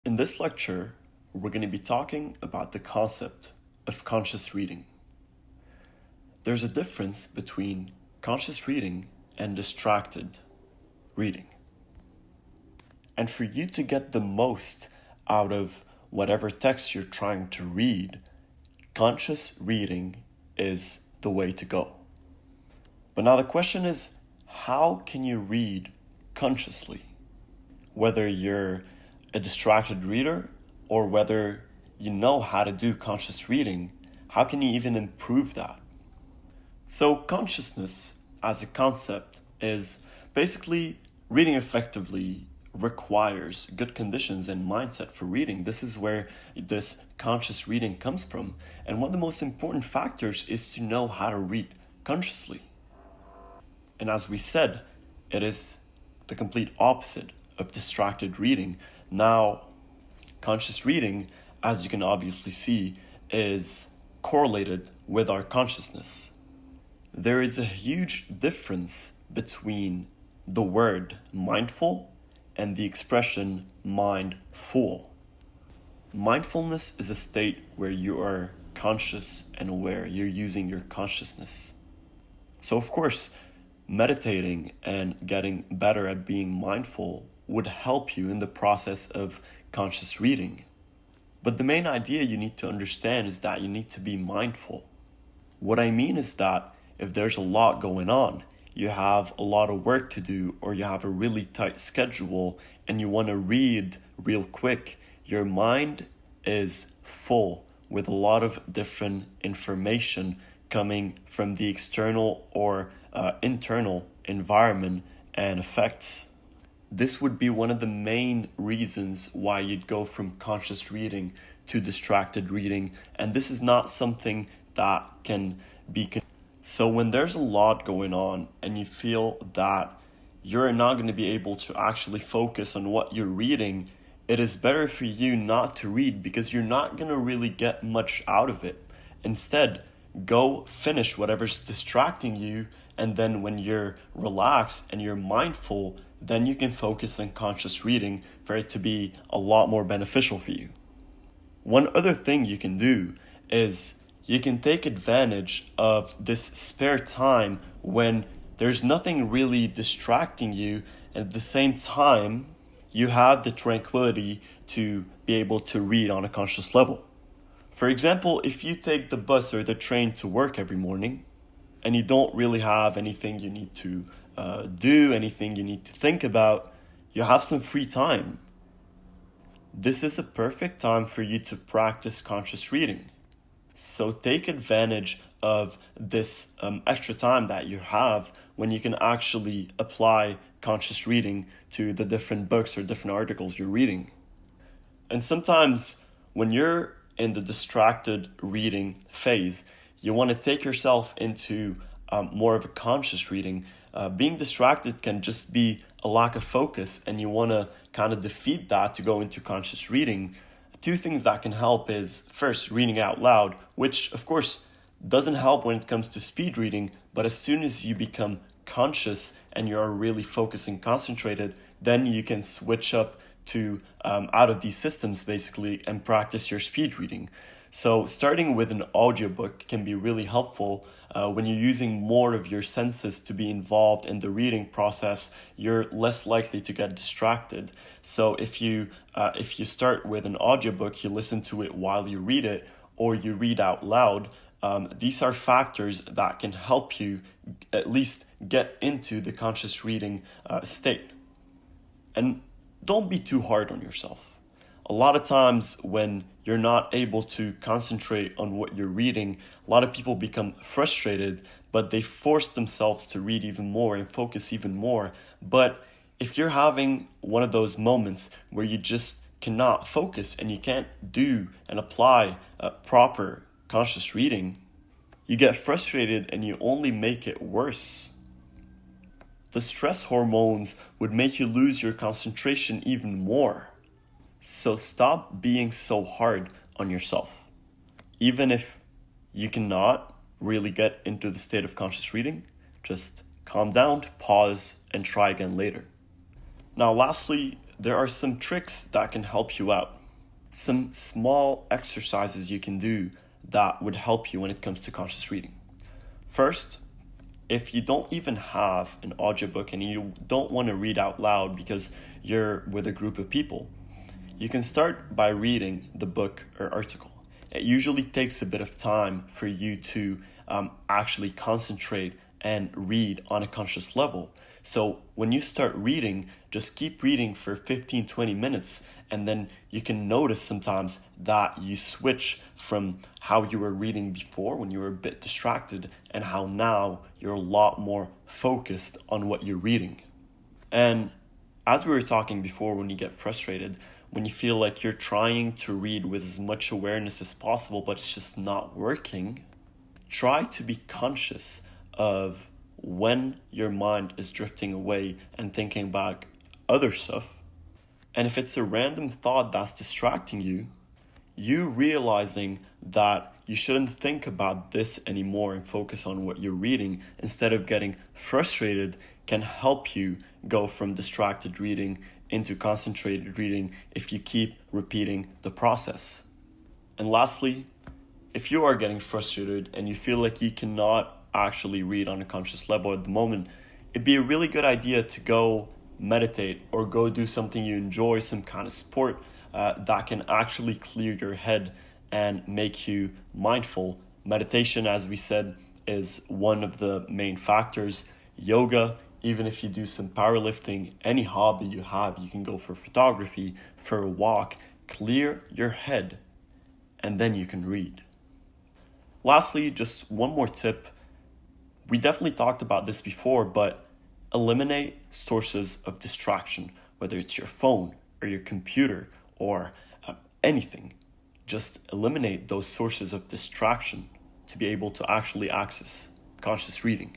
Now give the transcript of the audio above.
In this lecture, we're going to be talking about the concept of conscious reading. There's a difference between conscious reading and distracted reading. And for you to get the most out of whatever text you're trying to read, conscious reading is the way to go. But now the question is, how can you read consciously? Whether you're a distracted reader or whether you know how to do conscious reading, how can you even improve that? So consciousness as a concept is basically reading effectively requires good conditions and mindset for reading. This is where this conscious reading comes from. And one of the most important factors is to know how to read consciously. And as we said, it is the complete opposite of distracted reading. Now, conscious reading, as you can obviously see, is correlated with our consciousness. There is a huge difference between the word mindful and the expression mindful. Mindfulness is a state where you are conscious and aware. You're using your consciousness. So of course, meditating and getting better at being mindful would help you in the process of conscious reading. But the main idea you need to understand is that you need to be mindful. What I mean is that if there's a lot going on, you have a lot of work to do, or you have a really tight schedule and you want to read real quick, your mind is full with a lot of different information coming from the external or internal environment and effects. This would be one of the main reasons why you'd go from conscious reading to distracted reading, and this is not something that can be. So when there's a lot going on and you feel that you're not going to be able to actually focus on what you're reading, it is better for you not to read because you're not going to really get much out of it. Instead, go finish whatever's distracting you, and then when you're relaxed and you're mindful, then you can focus on conscious reading for it to be a lot more beneficial for you. One other thing you can do is you can take advantage of this spare time when there's nothing really distracting you, and at the same time, you have the tranquility to be able to read on a conscious level. For example, if you take the bus or the train to work every morning and you don't really have anything you need to do, anything you need to think about, you have some free time. This is a perfect time for you to practice conscious reading. So take advantage of this extra time that you have when you can actually apply conscious reading to the different books or different articles you're reading. And sometimes when you're in the distracted reading phase, you want to take yourself into more of a conscious reading. Being distracted can just be a lack of focus, and you want to kind of defeat that to go into conscious reading. Two things that can help is, first, reading out loud, which of course doesn't help when it comes to speed reading, but as soon as you become conscious and you're really focused and concentrated, then you can switch up to out of these systems basically and practice your speed reading. So starting with an audiobook can be really helpful. When you're using more of your senses to be involved in the reading process, you're less likely to get distracted. So if you start with an audiobook, you listen to it while you read it, or you read out loud. These are factors that can help you at least get into the conscious reading state. And don't be too hard on yourself. A lot of times when you're not able to concentrate on what you're reading, a lot of people become frustrated, but they force themselves to read even more and focus even more. But if you're having one of those moments where you just cannot focus and you can't do and apply proper conscious reading, you get frustrated and you only make it worse. The stress hormones would make you lose your concentration even more. So stop being so hard on yourself. Even if you cannot really get into the state of conscious reading, just calm down, pause, and try again later. Now, lastly, there are some tricks that can help you out. Some small exercises you can do that would help you when it comes to conscious reading. First, if you don't even have an audiobook and you don't want to read out loud because you're with a group of people, you can start by reading the book or article. It usually takes a bit of time for you to actually concentrate and read on a conscious level. So when you start reading, just keep reading for 15-20 minutes, and then you can notice sometimes that you switch from how you were reading before when you were a bit distracted and how now you're a lot more focused on what you're reading. And as we were talking before, when you get frustrated, when you feel like you're trying to read with as much awareness as possible, but it's just not working, try to be conscious of when your mind is drifting away and thinking about other stuff. And if it's a random thought that's distracting you, you realizing that you shouldn't think about this anymore and focus on what you're reading instead of getting frustrated can help you go from distracted reading into concentrated reading if you keep repeating the process. And lastly, if you are getting frustrated and you feel like you cannot actually read on a conscious level at the moment, it'd be a really good idea to go meditate or go do something you enjoy, some kind of sport that can actually clear your head and make you mindful. Meditation, as we said, is one of the main factors. Yoga, even if you do some powerlifting, any hobby you have, you can go for photography, for a walk, clear your head, and then you can read. Lastly, just one more tip. We definitely talked about this before, but eliminate sources of distraction, whether it's your phone or your computer or anything. Just eliminate those sources of distraction to be able to actually access conscious reading.